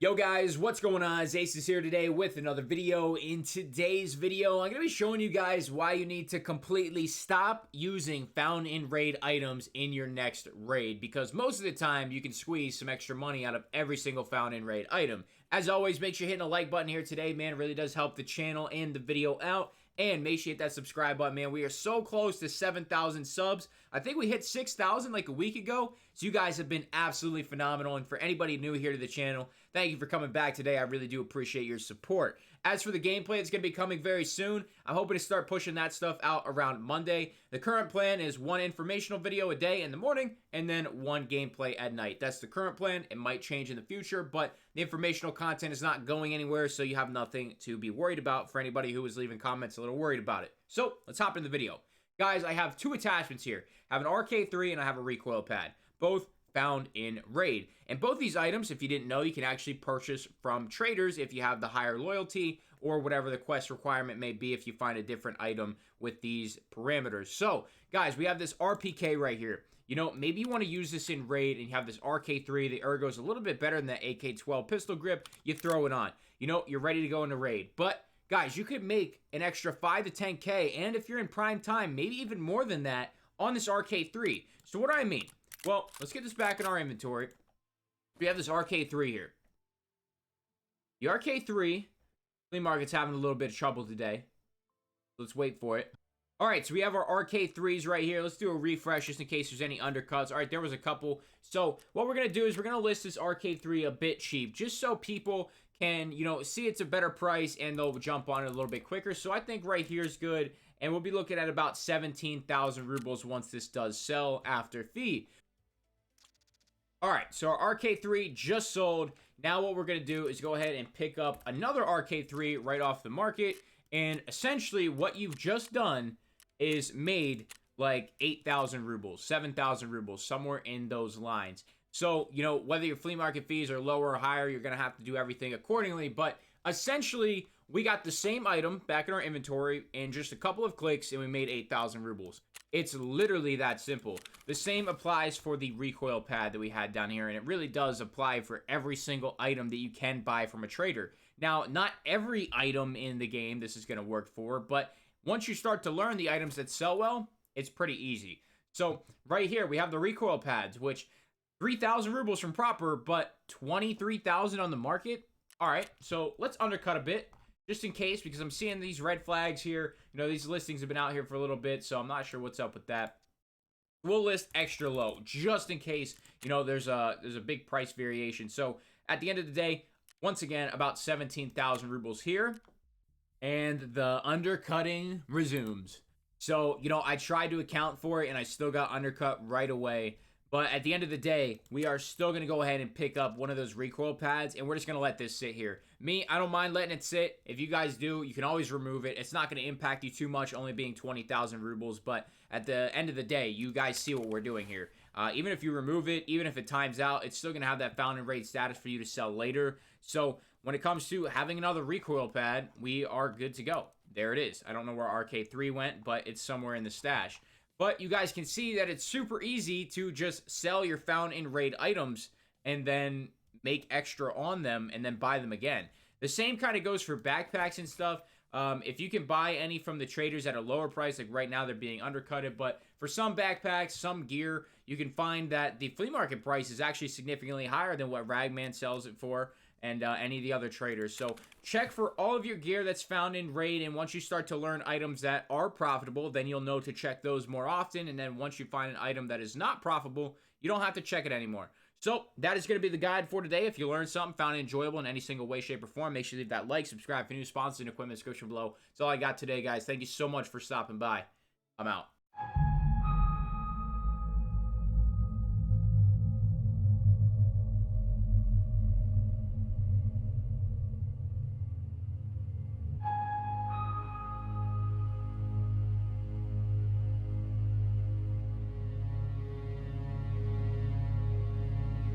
Yo guys, what's going on? It's Aces here today with another video. In today's video, I'm going to be showing you guys why you need to completely stop using found in raid items in your next raid, because most of the time you can squeeze some extra money out of every single found in raid item. As always, make sure you're hitting a like button here today, man. It really does help the channel and the video out. And make sure you hit that subscribe button, man. We are so close to 7,000 subs. I think we hit 6,000 like a week ago. So you guys have been absolutely phenomenal. And for anybody new here to the channel, thank you for coming back today. I really do appreciate your support. As for the gameplay, it's going to be coming very soon. I'm hoping to start pushing that stuff out around Monday. The current plan is one informational video a day in the morning and then one gameplay at night. That's the current plan. It might change in the future, but the informational content is not going anywhere, so you have nothing to be worried about for anybody who is leaving comments a little worried about it. So let's hop into the video. Guys, I have two attachments here. I have an RK3 and I have a recoil pad. Both found in raid. And both these items, if you didn't know, you can actually purchase from traders if you have the higher loyalty or whatever the quest requirement may be if you find a different item with these parameters. So, guys, we have this RPK right here. You know, maybe you want to use this in raid and you have this RK3. The ergo is a little bit better than the AK-12 pistol grip. You throw it on. You know, you're ready to go into raid. But, guys, you could make an extra 5 to 10K, and if you're in prime time, maybe even more than that on this RK3. So what do I mean? Well, let's get this back in our inventory. We have this RK3 here. The RK3, flea market's having a little bit of trouble today. Let's wait for it. All right, so we have our RK3s right here. Let's do a refresh just in case there's any undercuts. All right, there was a couple. So what we're going to do is we're going to list this RK3 a bit cheap just so people can, you know, see it's a better price and they'll jump on it a little bit quicker. So I think right here is good. And we'll be looking at about 17,000 rubles once this does sell after fee. All right, so our RK3 just sold. Now what we're going to do is go ahead and pick up another RK3 right off the market. And essentially what you've just done is made like 8,000 rubles, 7,000 rubles, somewhere in those lines. So, you know, whether your flea market fees are lower or higher, you're going to have to do everything accordingly. But essentially, we got the same item back in our inventory in just a couple of clicks and we made 8,000 rubles. It's literally that simple. The same applies for the recoil pad that we had down here, and it really does apply for every single item that you can buy from a trader. Now, not every item in the game this is going to work for, but once you start to learn the items that sell well, it's pretty easy. So right here, we have the recoil pads, which 3,000 rubles from proper, but 23,000 on the market. All right, so let's undercut a bit. Just in case, because I'm seeing these red flags here. You know, these listings have been out here for a little bit, so I'm not sure what's up with that. We'll list extra low, just in case, you know, there's a big price variation. So, at the end of the day, once again, about 17,000 rubles here. And the undercutting resumes. So, you know, I tried to account for it, and I still got undercut right away. But at the end of the day, we are still going to go ahead and pick up one of those recoil pads, and we're just going to let this sit here. Me, I don't mind letting it sit. If you guys do, you can always remove it. It's not going to impact you too much, only being 20,000 rubles. But at the end of the day, you guys see what we're doing here. Even if you remove it, even if it times out, it's still going to have that found in raid status for you to sell later. So when it comes to having another recoil pad, we are good to go. There it is. I don't know where RK3 went, but it's somewhere in the stash. But you guys can see that it's super easy to just sell your found in raid items and then make extra on them and then buy them again. The same kind of goes for backpacks and stuff. If you can buy any from the traders at a lower price, like right now they're being undercutted, but for some backpacks, some gear, you can find that the flea market price is actually significantly higher than what Ragman sells it for and any of the other traders. So check for all of your gear that's found in raid, and once you start to learn items that are profitable, then you'll know to check those more often, and then once you find an item that is not profitable, you don't have to check it anymore. So that is going to be the guide for today. If you learned something, found it enjoyable in any single way, shape, or form, make sure you leave that like, subscribe for new sponsors and equipment description below. That's all I got today, guys. Thank you so much for stopping by. I'm out.